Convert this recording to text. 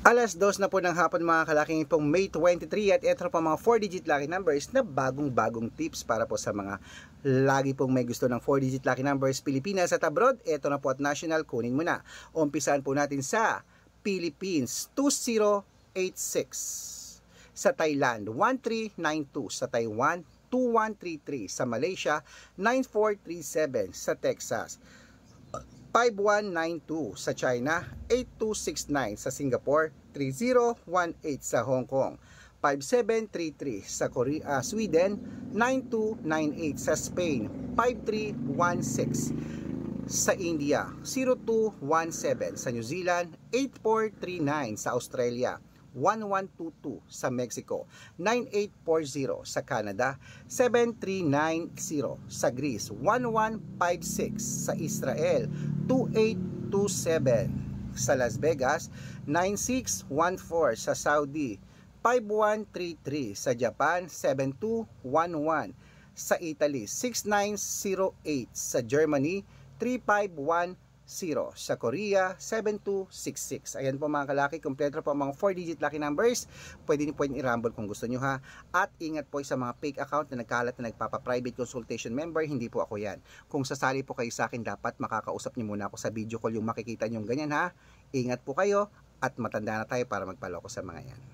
Alas 2 na po ng hapon mga kalaking pong May 23 at ito po mga 4-digit lucky numbers na bagong tips para po sa mga lagi pong may gusto ng 4-digit lucky numbers Pilipinas at abroad. Ito na po at national, kunin mo na. Umpisahan po natin sa Philippines 2086, sa Thailand 1392, sa Taiwan 2133, sa Malaysia 9437, sa Texas 5192, sa China 8269, sa Singapore 3018, sa Hong Kong 5733, sa Sweden 9298, sa Spain 5316, sa India 0217, sa New Zealand 8439, sa Australia 1122, sa Mexico 9840, sa Canada 7390, sa Greece 1156, sa Israel 2827, sa Las Vegas 9614, sa Saudi 5133, sa Japan 7211, sa Italy 6908, sa Germany 3510, sa Korea 7266. Ayan po mga kalaki, kompleto po mga 4-digit lucky numbers. Pwede niyo po i-rumble kung gusto niyo ha. At ingat po sa mga fake account na nagkalat na nagpapa-private consultation member, hindi po ako yan. Kung sasali po kayo sa akin, dapat makakausap niyo muna ako sa video call, yung makikita niyo ganyan ha. Ingat po kayo at matanda na tayo para magpaloko sa mga yan.